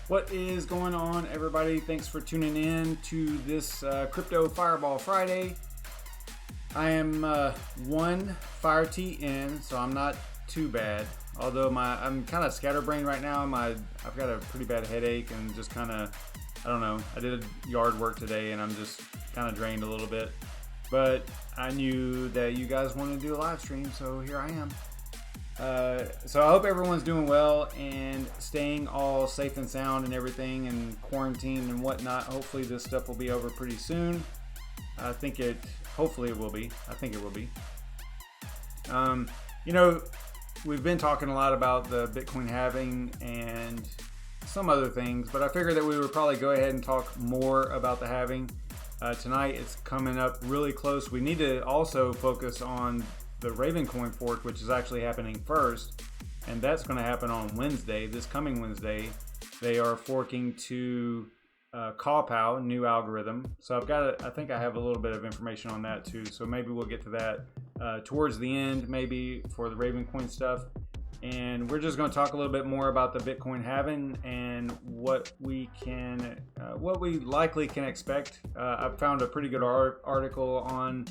What is going on, everybody? Thanks for tuning in to this Crypto Fireball Friday. I am one fire tea in, so I'm not too bad. Although I'm kind of scatterbrained right now. I've got a pretty bad headache and just kind of, I don't know. I did yard work today and I'm just kind of drained a little bit. But I knew that you guys wanted to do a live stream, so here I am. So I hope everyone's doing well and staying all safe and sound and everything, and quarantine and whatnot. Hopefully this stuff will be over pretty soon. Hopefully it will be. I think it will be. We've been talking a lot about the Bitcoin halving and some other things, but I figured that we would probably go ahead and talk more about the halving. Tonight it's coming up really close. We need to also focus on the Ravencoin fork, which is actually happening first, and that's going to happen on Wednesday, this coming Wednesday. They are forking to Kawpow, new algorithm. So I think I have a little bit of information on that too. So maybe we'll get to that towards the end, maybe for the Ravencoin stuff. And we're just going to talk a little bit more about the Bitcoin halving and what we likely can expect. I found a pretty good article on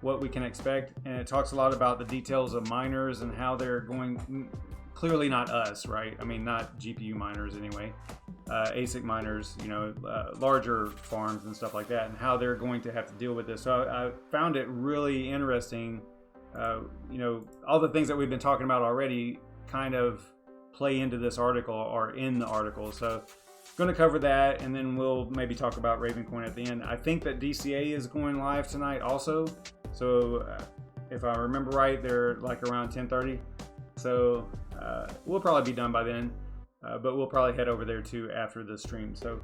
what we can expect, and it talks a lot about the details of miners and how they're going, clearly not us, right? I mean, not GPU miners anyway, ASIC miners, larger farms and stuff like that, and how they're going to have to deal with this. So I found it really interesting. All the things that we've been talking about already kind of play into this article, or in the article. So going to cover that, and then we'll maybe talk about Ravencoin at the end. I think that DCA is going live tonight also. So if I remember right, they're like around 10:30. So we'll probably be done by then, but we'll probably head over there too after the stream. So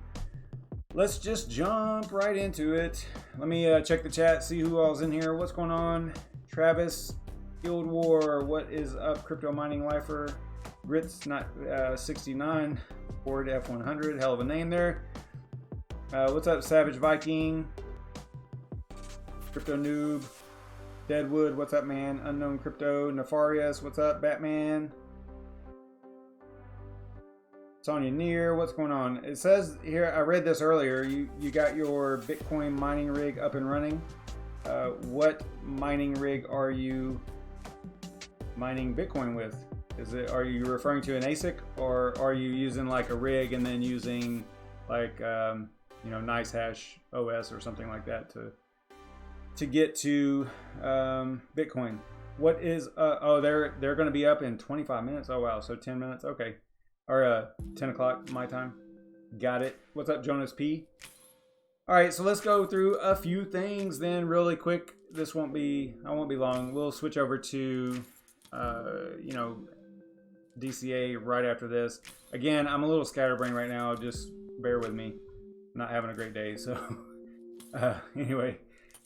let's just jump right into it. Let me check the chat, see who all's in here. What's going on? Travis, Guild War, what is up? Crypto Mining Lifer, Grits, not 69, Ford F100, hell of a name there. What's up, Savage Viking? Crypto Noob, Deadwood, what's up, man? Unknown Crypto, Nefarious, what's up, Batman? Sonia Near, what's going on? It says here, I read this earlier, you got your Bitcoin mining rig up and running. What mining rig are you mining Bitcoin with? Are you referring to an ASIC, or are you using like a rig and then using like NiceHash OS or something like that to get to Bitcoin? What is they're going to be up in 25 minutes. Oh wow, so 10 minutes. Okay, or 10 o'clock my time. Got it. What's up, Jonas P? All right, so let's go through a few things then really quick. I won't be long. We'll switch over to DCA right after this. Again, I'm a little scatterbrained right now. Just bear with me. I'm not having a great day. So anyway,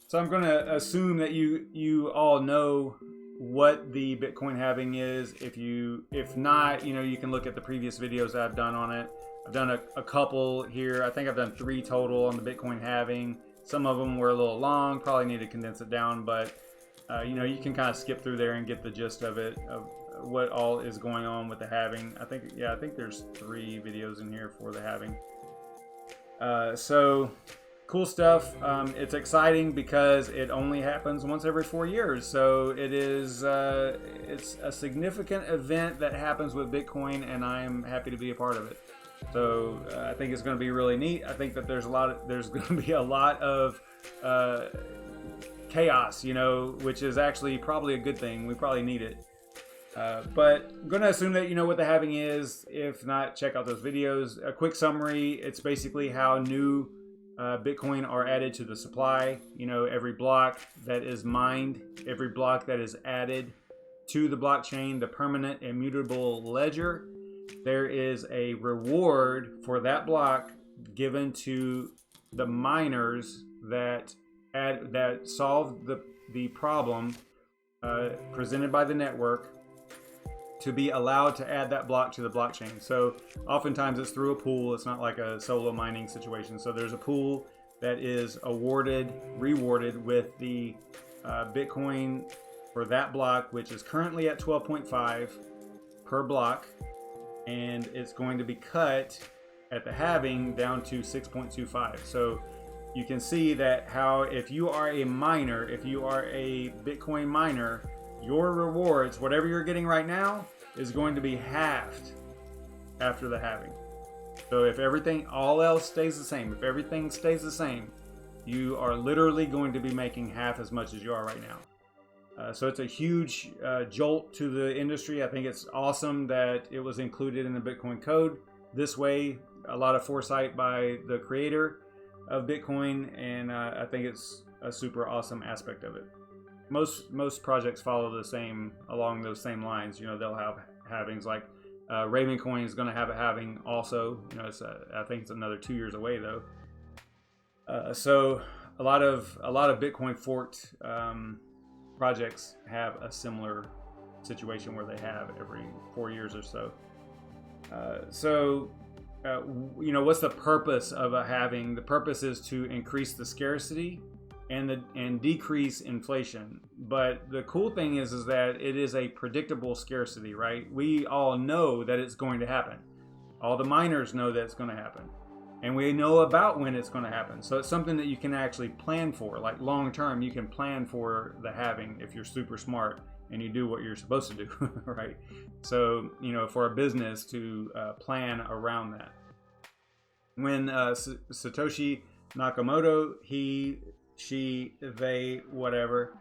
so I'm going to assume that you all know what the Bitcoin halving is. If not, you can look at the previous videos that I've done on it. I've done a couple here. I think I've done 3 total on the Bitcoin halving. Some of them were a little long, probably need to condense it down, but you can kind of skip through there and get the gist of it, of what all is going on with the halving. I think there's 3 videos in here for the halving. So cool stuff. It's exciting because it only happens once every 4 years. So it's a significant event that happens with Bitcoin, and I'm happy to be a part of it. So I think it's going to be really neat. I think that there's going to be a lot of chaos, which is actually probably a good thing. We probably need it. But I'm going to assume that you know what the halving is. If not, check out those videos. A quick summary: it's basically how new Bitcoin are added to the supply. Every block that is mined, every block that is added to the blockchain, the permanent immutable ledger, there is a reward for that block given to the miners that solve the problem presented by the network, to be allowed to add that block to the blockchain. So oftentimes it's through a pool. It's not like a solo mining situation. So there's a pool that is rewarded with the Bitcoin for that block, which is currently at 12.5 per block, and it's going to be cut at the halving down to 6.25. So you can see that how if you are a miner, if you are a Bitcoin miner, your rewards, whatever you're getting right now, is going to be halved after the halving. So if everything, all else stays the same, if everything stays the same, you are literally going to be making half as much as you are right now. So it's a huge jolt to the industry. I think it's awesome that it was included in the Bitcoin code this way. A lot of foresight by the creator of Bitcoin, and I think it's a super awesome aspect of it. Most projects follow along those same lines. You know, they'll have halvings. Like Ravencoin is going to have a halving also. You know, I think it's another 2 years away though. So a lot of Bitcoin forked projects have a similar situation where they have every 4 years or so. You know, what's the purpose of a halving? The purpose is to increase the scarcity and decrease inflation. But the cool thing is that it is a predictable scarcity, right? We all know that it's going to happen. All the miners know that it's going to happen. And we know about when it's going to happen. So it's something that you can actually plan for. Like long term, you can plan for the halving if you're super smart and you do what you're supposed to do, right? So, you know, for a business to plan around that. When Satoshi Nakamoto, they, whatever,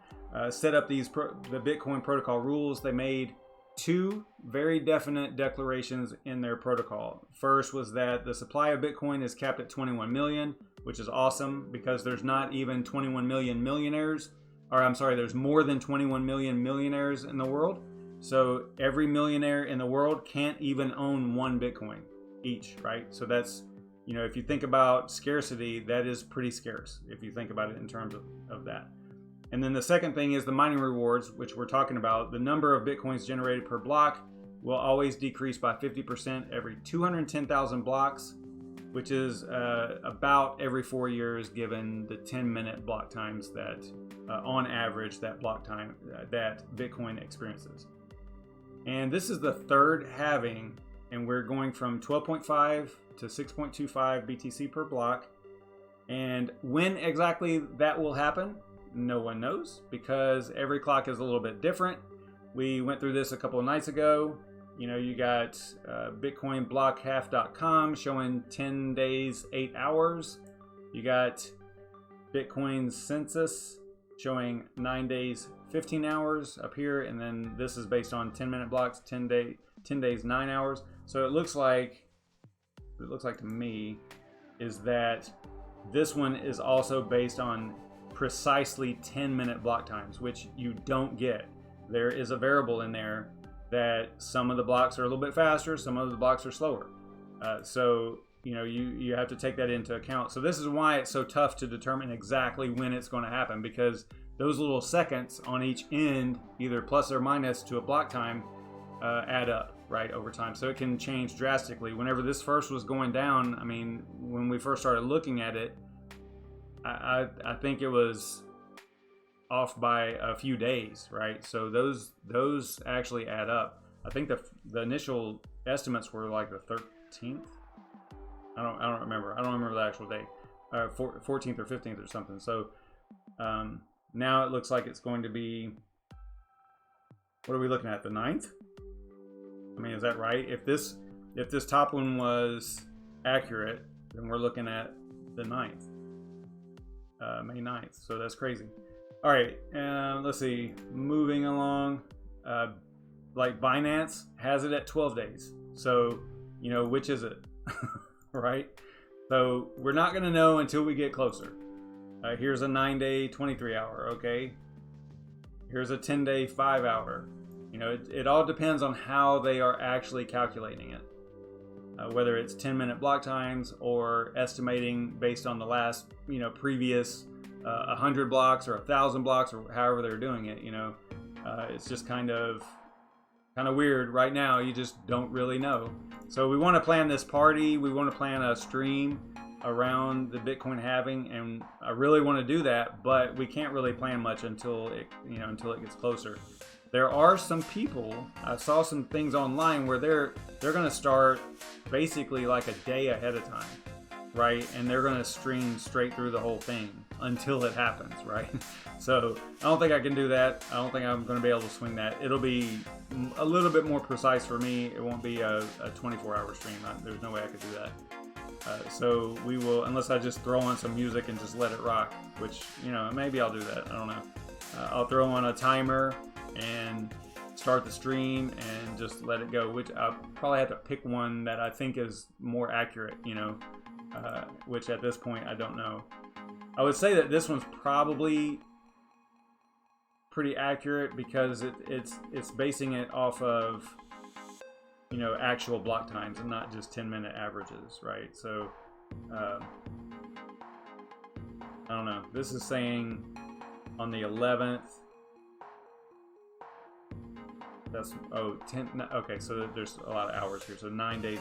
set up the Bitcoin protocol rules, they made two very definite declarations in their protocol. First was that the supply of Bitcoin is capped at 21 million, which is awesome because there's not even 21 million millionaires, or I'm sorry, there's more than 21 million millionaires in the world. So every millionaire in the world can't even own one Bitcoin each, right? So that's, you know, if you think about scarcity, that is pretty scarce if you think about it in terms of that. And then the second thing is the mining rewards, which we're talking about. The number of Bitcoins generated per block will always decrease by 50% every 210,000 blocks, which is about every 4 years given the 10-minute block times that, on average, that block time that Bitcoin experiences. And this is the third halving, and we're going from 12.5 to 6.25 BTC per block. And when exactly that will happen, no one knows, because every clock is a little bit different. We went through this a couple of nights ago. You know, you got bitcoinblockhalf.com showing 10 days, 8 hours. You got Bitcoin census showing 9 days, 15 hours up here. And then this is based on 10-minute blocks, 10 days, 9 hours. So it looks like to me is that this one is also based on precisely 10-minute block times, which you don't get. There is a variable in there that some of the blocks are a little bit faster, some of the blocks are slower. So, you know, you have to take that into account. So this is why it's so tough to determine exactly when it's going to happen, because those little seconds on each end, either plus or minus to a block time, add up, right, over time. So it can change drastically. Whenever this first was going down, I mean, when we first started looking at it, I think it was off by a few days, right? So those actually add up. I think the initial estimates were like the 13th. I don't remember. I don't remember the actual day. 14th or 15th or something. So now it looks like it's going to be, what are we looking at? The 9th? I mean, is that right? If this top one was accurate, then we're looking at the 9th. May 9th, so that's crazy. All right, let's see, moving along, like Binance has it at 12 days. So, you know, which is it, right? So we're not gonna know until we get closer. Here's a 9-day, 23-hour, okay? Here's a 10-day, 5-hour. You know, it all depends on how they are actually calculating it. Whether it's 10-minute block times or estimating based on the last, you know, previous 100 blocks or 1,000 blocks or however they're doing it. You know, it's just kind of weird right now. You just don't really know. So we want to plan this party. We want to plan a stream around the Bitcoin halving, and I really want to do that, but we can't really plan much until it gets closer. there are some people, I saw some things online where they're going to start basically like a day ahead of time, right? And they're going to stream straight through the whole thing until it happens, right? So I don't think I can do that. I don't think I'm going to be able to swing that. It'll be a little bit more precise for me. It won't be a 24-hour stream. There's no way I could do that. So we will, unless I just throw on some music and just let it rock, which, you know, maybe I'll do that. I don't know. I'll throw on a timer and start the stream and just let it go, which I'll probably have to pick one that I think is more accurate, you know, which at this point I don't know. I would say that this one's probably pretty accurate because it's basing it off of, you know, actual block times and not just 10-minute averages, right? So I don't know. This is saying on the 11th. That's 10. Okay, so there's a lot of hours here. So 9 days,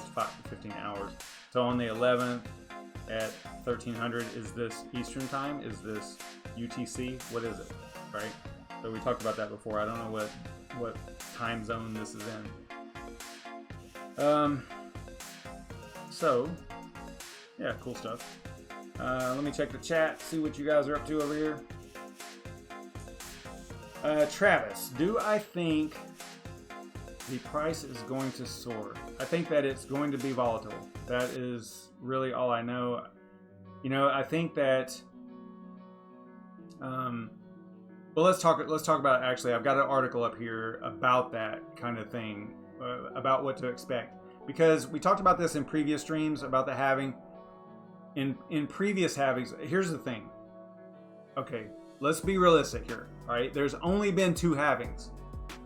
15 hours. So on the 11th at 1300, is this Eastern time? Is this UTC? What is it? Right. So we talked about that before. I don't know what time zone this is in. So yeah, cool stuff. Let me check the chat, see what you guys are up to over here. Travis, do I think the price is going to soar? I think that it's going to be volatile. That is really all I know. You know, I think that well, let's talk about, actually, I've got an article up here about that kind of thing, about what to expect, because we talked about this in previous streams about the halving. In previous halvings, here's the thing. Okay, let's be realistic here. All right, there's only been 2 halvings,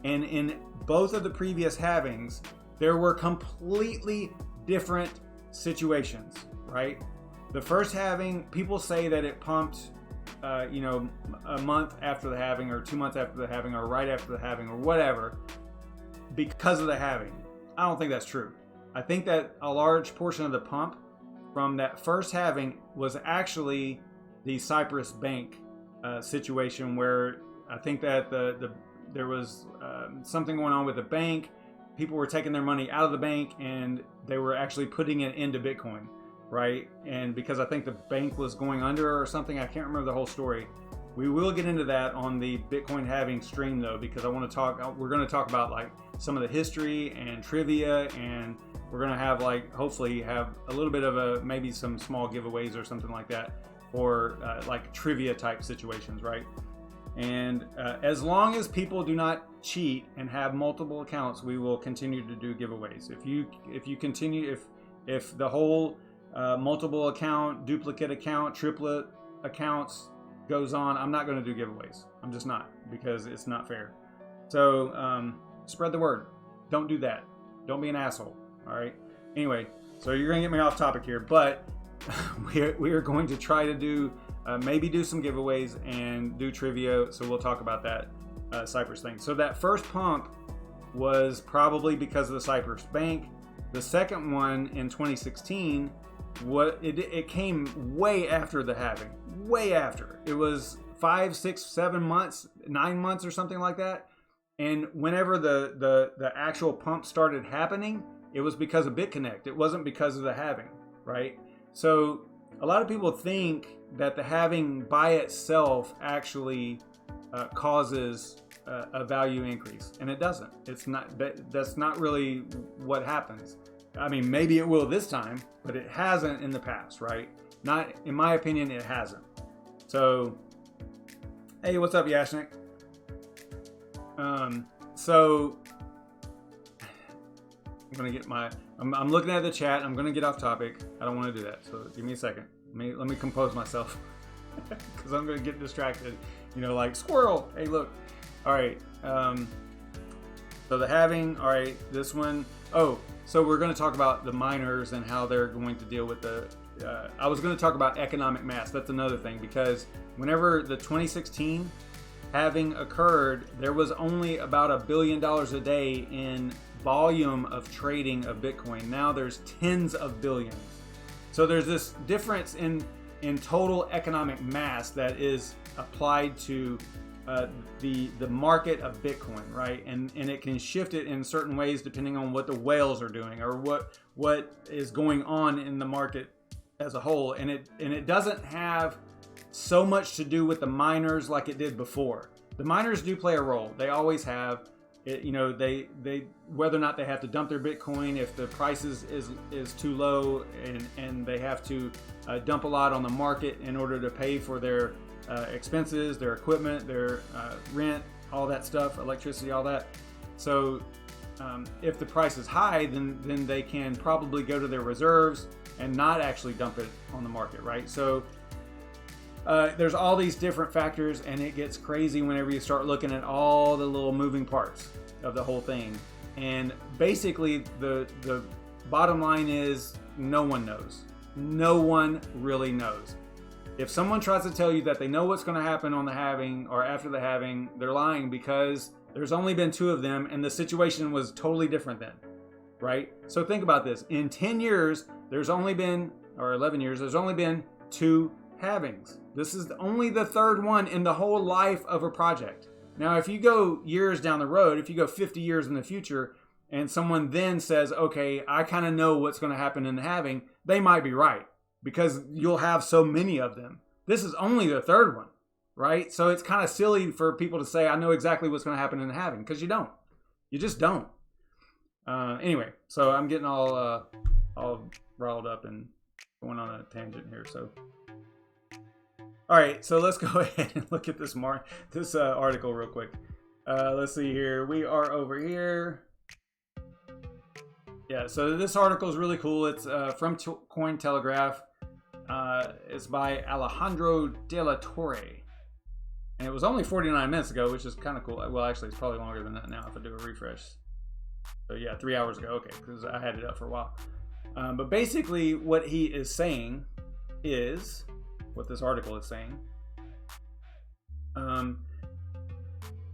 and in both of the previous halvings, there were completely different situations, right? The first halving, people say that it pumped, you know, a month after the halving, or 2 months after the halving, or right after the halving, or whatever, because of the halving. I don't think that's true. I think that a large portion of the pump from that first halving was actually the Cyprus Bank situation, where I think that there was something going on with the bank. People were taking their money out of the bank and they were actually putting it into Bitcoin, right? And because I think the bank was going under or something, I can't remember the whole story. We will get into that on the Bitcoin halving stream though, because I want to talk, we're going to talk about like some of the history and trivia, and we're going to have like, hopefully have a little bit of a, maybe some small giveaways or something like that for like trivia type situations, right? And as long as people do not cheat and have multiple accounts, we will continue to do giveaways. If you continue, if the whole multiple account, duplicate account, triplet accounts goes on, I'm not going to do giveaways. I'm just not, because it's not fair. So spread the word. Don't do that. Don't be an asshole. All right. Anyway, so you're going to get me off topic here, but we are going to try to do maybe do some giveaways and do trivia. So we'll talk about that Cyprus thing. So that first pump was probably because of the Cyprus Bank. The second one in 2016, it came way after the halving, way after. It was 5, 6, 7 months, 9 months or something like that. And whenever the actual pump started happening, it was because of BitConnect. It wasn't because of the halving, right? So a lot of people think that the halving by itself actually causes a value increase, and it doesn't. It's not. That's not really what happens. I mean, maybe it will this time, but it hasn't in the past, right? Not, in my opinion, it hasn't. So, hey, what's up, Yashnik? So I'm gonna get my. I'm looking at the chat. I'm gonna get off topic. I don't want to do that. So give me a second. Let me compose myself, because I'm gonna get distracted. You know, like squirrel. Hey, look. All right. So the halving. All right. This one. Oh, so we're gonna talk about the miners and how they're going to deal with the. I was gonna talk about economic mass. That's another thing, because whenever the 2016 halving occurred, there was only about $1 billion a day in volume of trading of Bitcoin. Now there's tens of billions. So there's this difference in total economic mass that is applied to the market of Bitcoin, right? And it can shift it in certain ways depending on what the whales are doing or what is going on in the market as a whole. And it doesn't have so much to do with the miners like it did before. The miners do play a role. They always have. They whether or not they have to dump their Bitcoin if the price is too low and they have to dump a lot on the market in order to pay for their expenses, their equipment, their rent, all that stuff, electricity, all that. So if the price is high, then they can probably go to their reserves and not actually dump it on the market, right? So there's all these different factors, and it gets crazy whenever you start looking at all the little moving parts of the whole thing. And basically, the bottom line is no one knows. No one really knows. If someone tries to tell you that they know what's going to happen on the halving or after the halving, they're lying, because there's only been 2 of them, and the situation was totally different then, right? So think about this. In 10 years, there's only been, or 11 years, there's only been 2 halvings. This is only the 3rd one in the whole life of a project. Now, if you go years down the road, if you go 50 years in the future, and someone then says, okay, I kind of know what's going to happen in the halving, they might be right, because you'll have so many of them. This is only the 3rd one, right? So it's kind of silly for people to say, I know exactly what's going to happen in the halving, because you don't. You just don't. Anyway, so I'm getting all riled up and going on a tangent here, so... All right, so let's go ahead and look at this article real quick. Let's see here. We are over here. Yeah, so this article is really cool. It's from Cointelegraph. It's by Alejandro de la Torre. And it was only 49 minutes ago, which is kind of cool. Well, actually, it's probably longer than that now if I do a refresh. So yeah, 3 hours ago. Okay, because I had it up for a while. But basically, what he is saying is... what this article is saying. I'm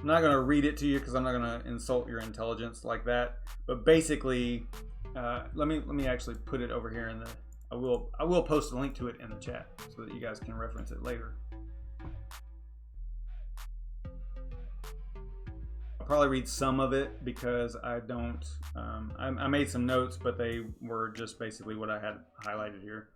not going to read it to you because I'm not going to insult your intelligence like that. But basically, let me actually put it over here in the. I will post a link to it in the chat so that you guys can reference it later. I'll probably read some of it because I don't. I made some notes, but they were just basically what I had highlighted here.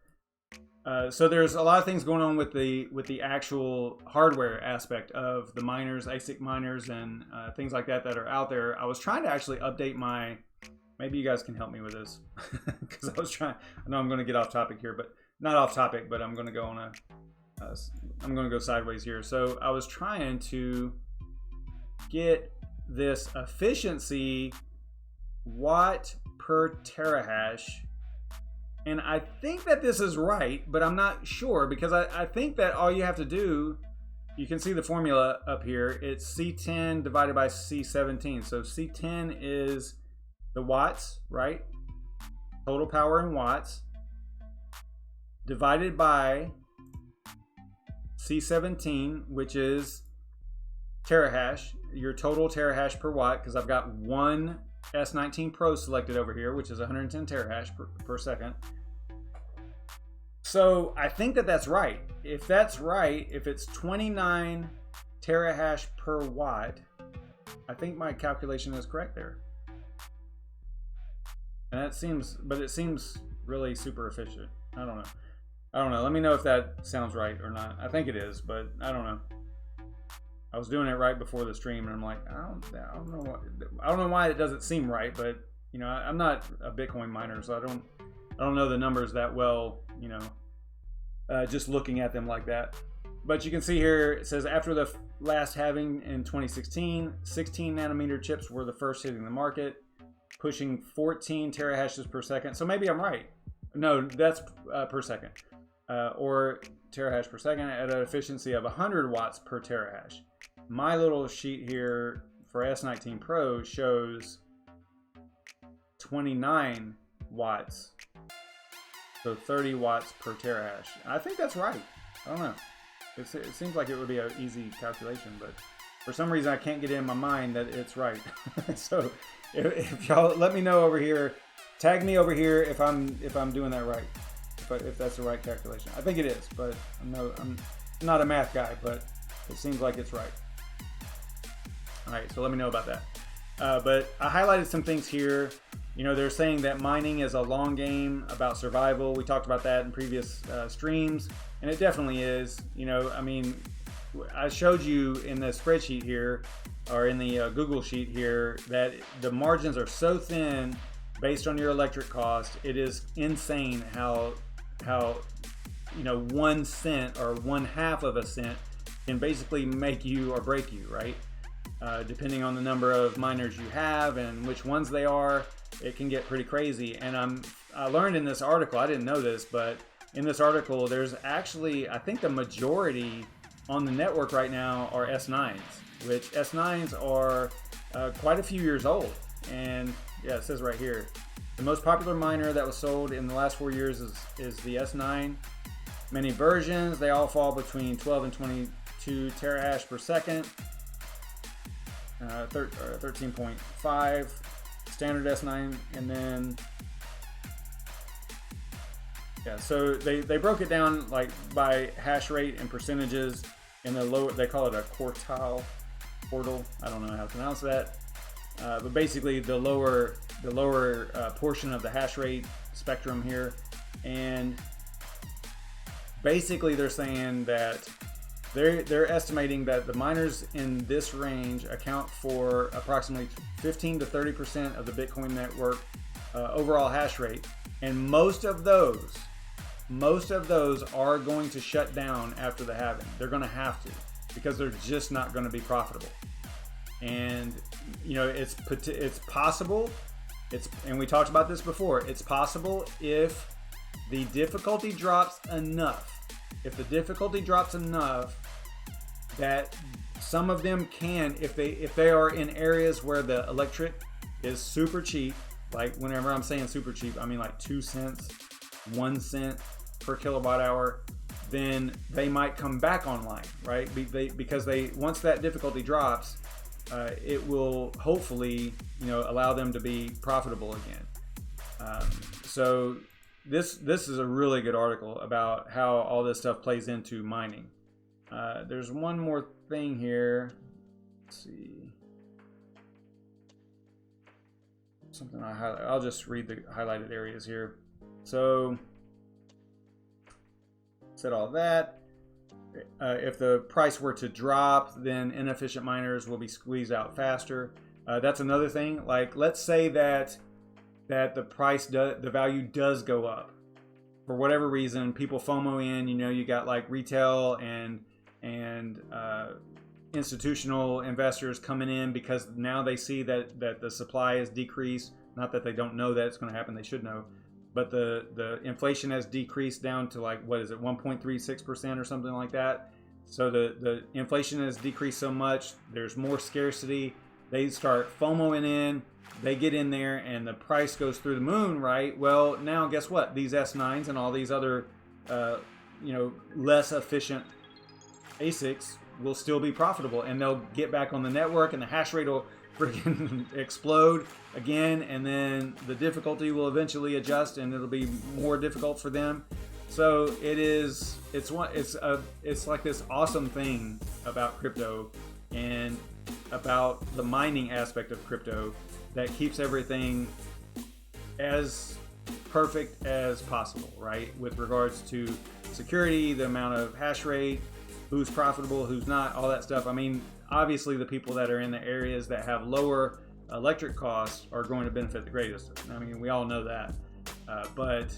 So there's a lot of things going on with the actual hardware aspect of the miners, ASIC miners, and things like that are out there. I was trying to actually update my. Maybe you guys can help me with this because I was trying. I know I'm going to get off topic here, but not off topic. But I'm going to go on I'm going to go sideways here. So I was trying to get this efficiency watt per terahash. And I think that this is right, but I'm not sure because I think that all you have to do, you can see the formula up here. It's C10 divided by C17. So C10 is the watts, right? Total power in watts divided by C17, which is terahash, your total terahash per watt, because I've got one S19 Pro selected over here, which is 110 terahash per second. So I think that that's right. If that's right, if it's 29 terahash per watt, I think my calculation is correct there. And that seems, but it seems really super efficient. I don't know. Let me know if that sounds right or not. I think it is, but I don't know. I was doing it right before the stream, and I'm like, I don't know why it doesn't seem right, but you know, I'm not a Bitcoin miner, so I don't know the numbers that well, you know, just looking at them like that. But you can see here, it says after the last halving in 2016, 16 nanometer chips were the first hitting the market, pushing 14 terahashes per second. So maybe I'm right. No, that's per second. Or terahash per second at an efficiency of 100 watts per terahash. My little sheet here for S19 Pro shows 29 watts. So 30 watts per terahash. I think that's right. I don't know. It seems like it would be an easy calculation, but for some reason I can't get it in my mind that it's right. So if y'all let me know over here, tag me over here if I'm doing that right. If that's the right calculation. I think it is, but I'm not a math guy, but it seems like it's right. All right, so let me know about that. But I highlighted some things here. You know, they're saying that mining is a long game about survival. We talked about that in previous streams, and it definitely is. You know, I mean, I showed you in the spreadsheet here, or in the Google sheet here, that the margins are so thin based on your electric cost. It is insane how you know, 1 cent or 1/2 of a cent can basically make you or break you, right? Depending on the number of miners you have and which ones they are, it can get pretty crazy. And I learned in this article, I didn't know this, but in this article, there's actually, I think the majority on the network right now are S9s, which S9s are quite a few years old. And yeah, it says right here, the most popular miner that was sold in the last 4 years is the S9. Many versions, they all fall between 12 and 22 terahash per second. 13.5 standard S9, and then yeah, so they broke it down like by hash rate and percentages in the lower, they call it a quartile. I don't know how to pronounce that, but basically the lower portion of the hash rate spectrum here. And basically they're saying that they're estimating that the miners in this range account for approximately 15 to 30% of the Bitcoin network overall hash rate, and most of those are going to shut down after the halving. They're going to have to, because they're just not going to be profitable. And you know, it's possible. And we talked about this before. It's possible if the difficulty drops enough. If the difficulty drops enough that some of them can, if they are in areas where the electric is super cheap, like whenever I'm saying super cheap, I mean like 2 cents, 1 cent per kilowatt hour, then they might come back online, right? Because once that difficulty drops, it will hopefully, you know, allow them to be profitable again. So this is a really good article about how all this stuff plays into mining. There's one more thing here. Let's see. Something I highlight. I'll just read the highlighted areas here. So, said all that. If the price were to drop, then inefficient miners will be squeezed out faster. That's another thing. Like, let's say that the value does go up for whatever reason. People FOMO in. You know, you got like retail and institutional investors coming in because now they see that the supply is decreased. Not that they don't know that it's going to happen; they should know. But the inflation has decreased down to like, what is it, 1.36% or something like that. So the inflation has decreased so much, there's more scarcity. They start FOMOing in. They get in there, and the price goes through the moon, right? Well, now guess what? These S9s and all these other, you know, less efficient ASICs will still be profitable, and they'll get back on the network, and the hash rate will freaking explode again, and then the difficulty will eventually adjust, and it'll be more difficult for them. So it's like this awesome thing about crypto and about the mining aspect of crypto that keeps everything as perfect as possible, right? With regards to security, the amount of hash rate, who's profitable, who's not, all that stuff. I mean, obviously the people that are in the areas that have lower electric costs are going to benefit the greatest. I mean, we all know that. But,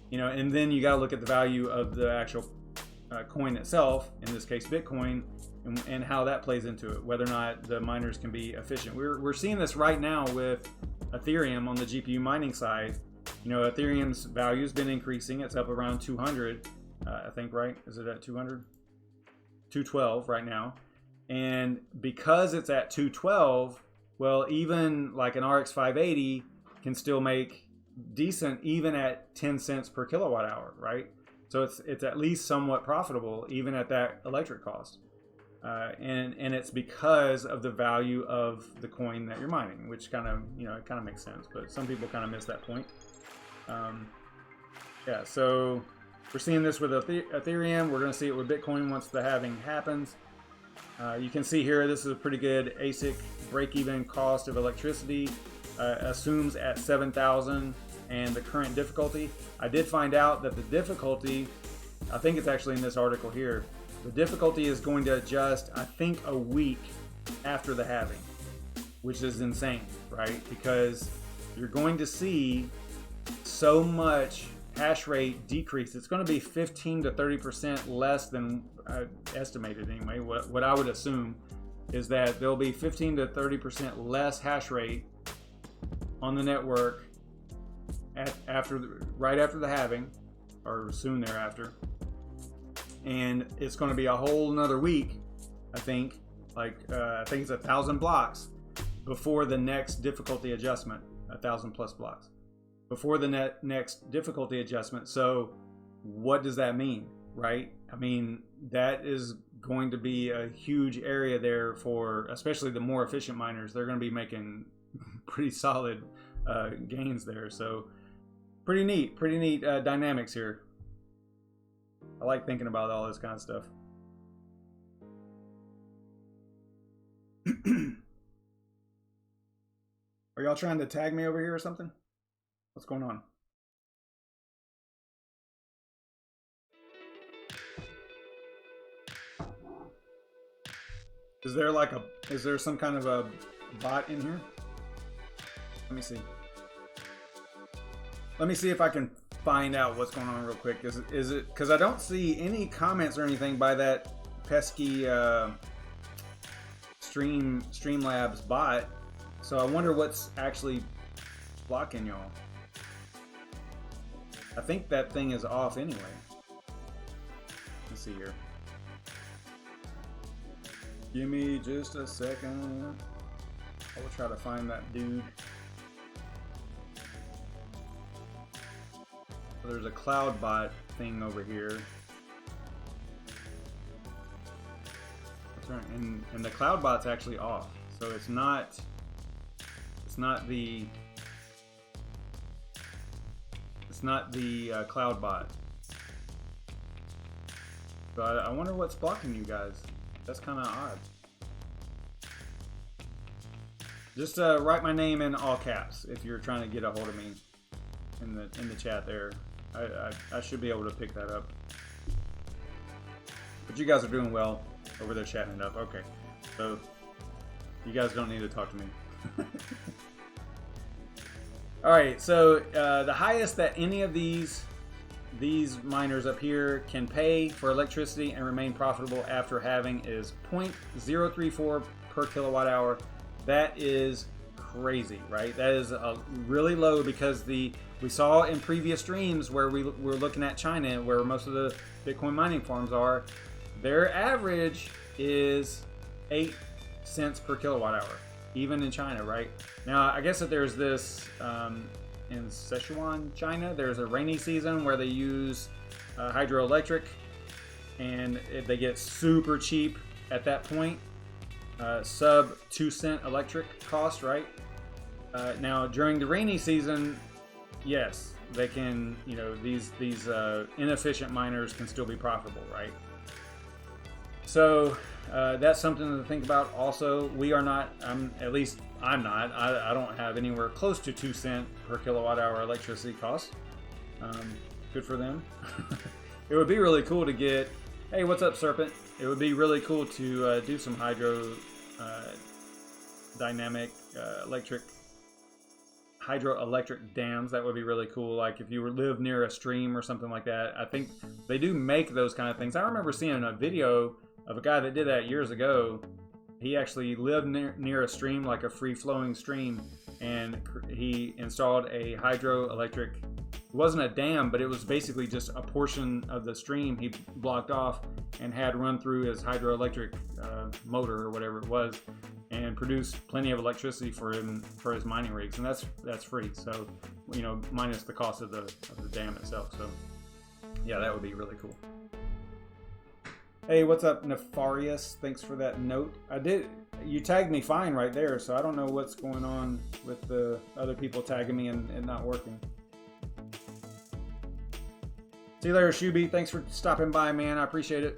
you know, and then you got to look at the value of the actual coin itself, in this case Bitcoin, and how that plays into it, whether or not the miners can be efficient. We're seeing this right now with Ethereum on the GPU mining side. You know, Ethereum's value has been increasing. It's up around 200, I think, right? Is it at 200? 212 right now. And because it's at 212, well, even like an RX 580 can still make decent even at 10 cents per kilowatt hour, right? So it's at least somewhat profitable even at that electric cost. And it's because of the value of the coin that you're mining, which kind of, you know, it kind of makes sense, but some people kind of miss that point. Yeah, so we're seeing this with Ethereum. We're going to see it with Bitcoin once the halving happens. You can see here, this is a pretty good ASIC break-even cost of electricity, assumes at 7,000 and the current difficulty. I did find out that the difficulty, I think it's actually in this article here, the difficulty is going to adjust, I think, a week after the halving, which is insane, right? Because you're going to see so much hash rate decrease. It's going to be 15 to 30% less than estimated anyway. What I would assume is that there'll be 15 to 30% less hash rate on the network right after the halving, or soon thereafter. And it's going to be a whole another week, I think. I think it's 1,000 blocks before the next difficulty adjustment. 1,000 plus blocks before the next difficulty adjustment. So what does that mean, right? I mean, that is going to be a huge area there for especially the more efficient miners. They're going to be making pretty solid gains there. So pretty neat dynamics here. I like thinking about all this kind of stuff. Are y'all trying to tag me over here or something? What's going on? Is there some kind of a bot in here? Let me see. Let me see if I can find out what's going on real quick. Is it because I don't see any comments or anything by that pesky Streamlabs bot. So I wonder what's actually blocking y'all. I think that thing is off anyway. Let's see here. Give me just a second. I will try to find that dude. So there's a cloud bot thing over here. That's right. And the cloud bot's actually off. So it's not the cloud bot. So I wonder what's blocking you guys. That's kind of odd. Just write my name in all caps if you're trying to get a hold of me in the chat there. I should be able to pick that up. But you guys are doing well over there chatting it up. Okay, so you guys don't need to talk to me. All right, so the highest that any of these miners up here can pay for electricity and remain profitable after halving is 0.034 per kilowatt hour. That is crazy, right? That is really low because we saw in previous streams where we were looking at China, where most of the Bitcoin mining farms are, their average is 8 cents per kilowatt hour, even in China, right? Now, I guess that there's this, in Sichuan, China, there's a rainy season where they use hydroelectric, and if they get super cheap at that point, sub 2 cent electric cost, right? Now, during the rainy season, yes, they can, these inefficient miners can still be profitable, right? So that's something to think about. Also, we are not, at least I'm not, I don't have anywhere close to 2 cent per kilowatt hour electricity cost. Good for them. It would be really cool to get, hey, what's up, Serpent? It would be really cool to do some hydroelectric dams. That would be really cool. Like if you live near a stream or something like that. I think they do make those kind of things. I remember seeing a video of a guy that did that years ago. He actually lived near a stream, like a free-flowing stream, and he installed a hydroelectric. It wasn't a dam, but it was basically just a portion of the stream he blocked off and had run through his hydroelectric motor or whatever it was, and produced plenty of electricity for his mining rigs, and that's free. So, minus the cost of the dam itself. So, yeah, that would be really cool. Hey, what's up, Nefarious? Thanks for that note. You tagged me fine right there, so I don't know what's going on with the other people tagging me and not working. See you later, Shuby. Thanks for stopping by, man. I appreciate it.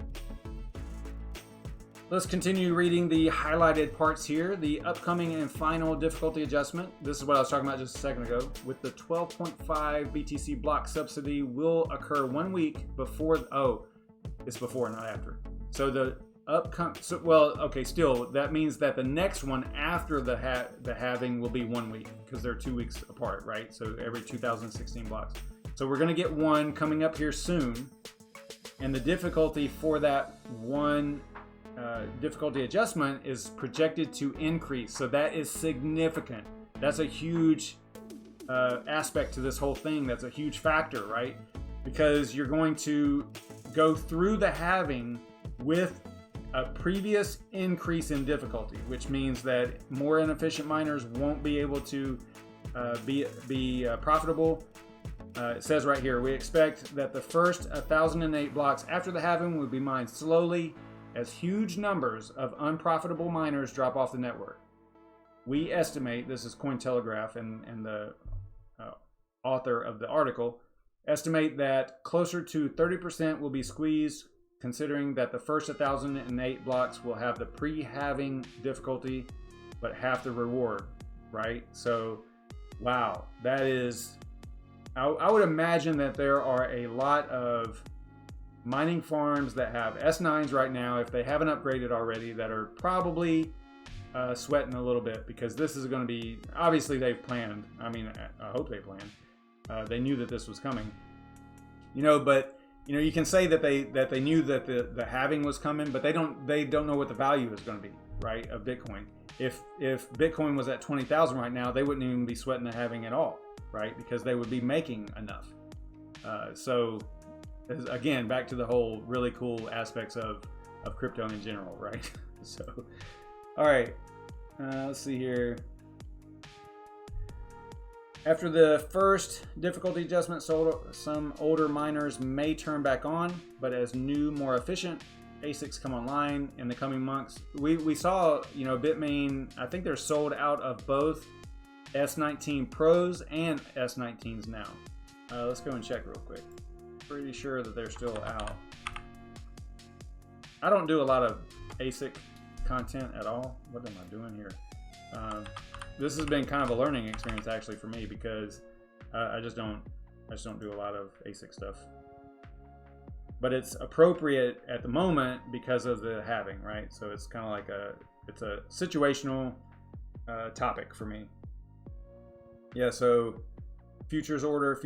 Let's continue reading the highlighted parts here. The upcoming and final difficulty adjustment. This is what I was talking about just a second ago. With the 12.5 BTC block subsidy will occur 1 week before. Oh, it's before, not after. So the upcoming. So, well, okay. Still, that means that the next one after the halving will be 1 week because they're 2 weeks apart, right? So every 2016 blocks. So we're gonna get one coming up here soon, and the difficulty for that one. Difficulty adjustment is projected to increase, so that is significant. That's a huge aspect to this whole thing. That's a huge factor, right? Because you're going to go through the halving with a previous increase in difficulty, which means that more inefficient miners won't be able to be profitable. It says right here, we expect that the first 1,008 blocks after the halving will be mined slowly as huge numbers of unprofitable miners drop off the network. We estimate, this is Cointelegraph and the author of the article, estimate that closer to 30% will be squeezed, considering that the first 1,008 blocks will have the pre-halving difficulty, but half the reward, right? So, wow, that is, I would imagine that there are a lot of mining farms that have S9s right now, if they haven't upgraded already, that are probably sweating a little bit, because this is going to be, obviously they've planned. I mean, I hope they planned. They knew that this was coming, but you can say that they knew that the halving was coming, but they don't know what the value is going to be, right, of Bitcoin. If Bitcoin was at 20,000 right now, they wouldn't even be sweating the halving at all, right, because they would be making enough. So again, back to the whole really cool aspects of crypto in general, right? So, all right, let's see here. After the first difficulty adjustment, some older miners may turn back on, but as new, more efficient ASICs come online in the coming months, we saw, Bitmain, I think they're sold out of both S19 Pros and S19s now. Let's go and check real quick. Pretty sure that they're still out. I don't do a lot of ASIC content at all. What am I doing here? This has been kind of a learning experience actually for me, because I just don't do a lot of ASIC stuff. But it's appropriate at the moment because of the halving, right? So it's kind of like it's a situational topic for me. Yeah, so futures order.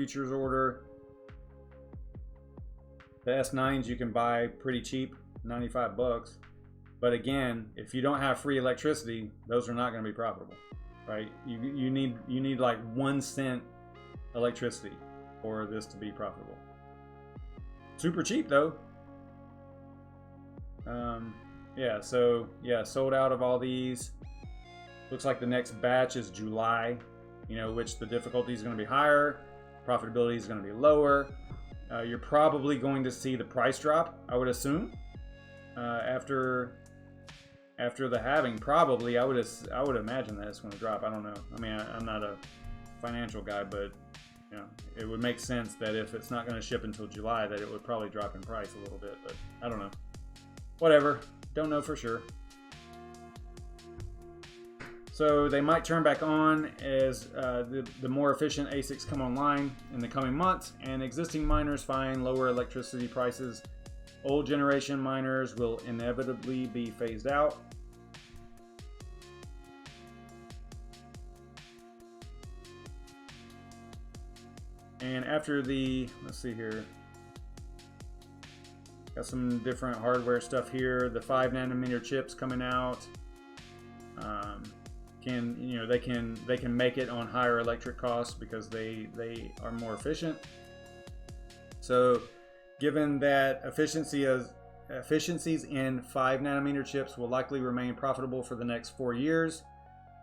The S9s you can buy pretty cheap, 95 bucks. But again, if you don't have free electricity, those are not going to be profitable, right? You need like 1 cent electricity for this to be profitable. Super cheap though. Sold out of all these. Looks like the next batch is July, which the difficulty is going to be higher, profitability is going to be lower. You're probably going to see the price drop, I would assume, after the halving. Probably, I would imagine that it's going to drop. I don't know. I mean, I'm not a financial guy, but it would make sense that if it's not going to ship until July, that it would probably drop in price a little bit. But I don't know. Whatever. Don't know for sure. So they might turn back on as the more efficient ASICs come online in the coming months, and existing miners find lower electricity prices. Old generation miners will inevitably be phased out. And after let's see here, got some different hardware stuff here. The 5 nanometer chips coming out. They can make it on higher electric costs because they are more efficient. So given that efficiencies in 5 nanometer chips will likely remain profitable for the next 4 years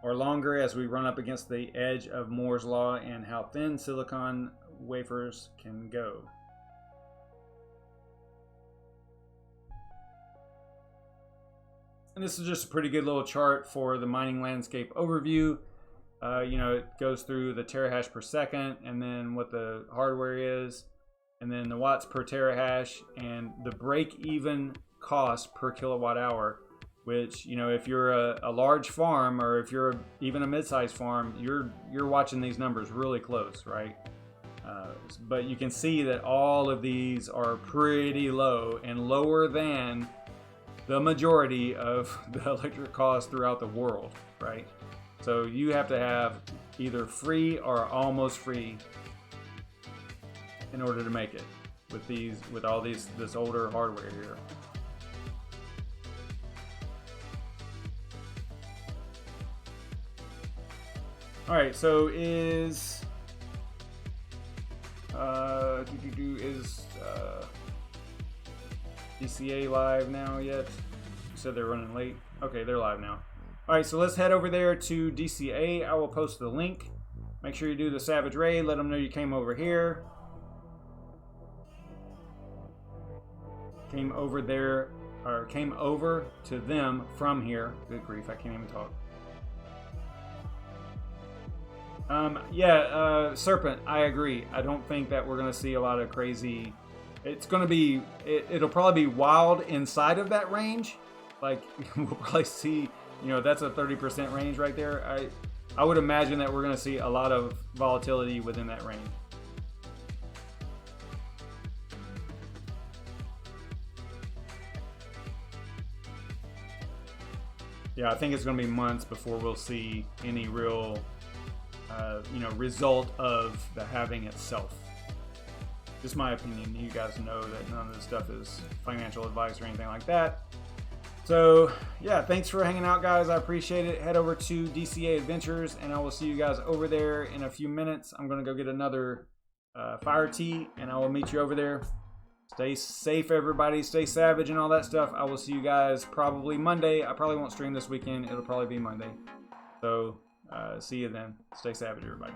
or longer, as we run up against the edge of Moore's law and how thin silicon wafers can go. And this is just a pretty good little chart for the mining landscape overview. It goes through the terahash per second, and then what the hardware is, and then the watts per terahash, and the break-even cost per kilowatt hour. which, you know, if you're a large farm, or if you're even a mid-sized farm, you're watching these numbers really close, right? But you can see that all of these are pretty low, and lower than the majority of the electric costs throughout the world, right? So you have to have either free or almost free in order to make it with all this older hardware here. All right, so is DCA live now yet? You said they're running late. Okay, they're live now. All right, so let's head over there to DCA. I will post the link. Make sure you do the Savage raid. Let them know you came over here. Came over there, or came over to them from here. Good grief, I can't even talk. Serpent, I agree. I don't think that we're going to see a lot of crazy. It's going to be, it'll probably be wild inside of that range. Like, we'll probably see, you know, that's a 30% range right there. I would imagine that we're going to see a lot of volatility within that range. Yeah, I think it's going to be months before we'll see any real result of the halving itself. Just my opinion. You guys know that none of this stuff is financial advice or anything like that. So yeah, thanks for hanging out, guys. I appreciate it. Head over to DCA Adventures, and I will see you guys over there in a few minutes. I'm going to go get another fire tea, and I will meet you over there. Stay safe, everybody. Stay savage and all that stuff. I will see you guys probably Monday. I probably won't stream this weekend. It'll probably be Monday. So see you then. Stay savage, everybody.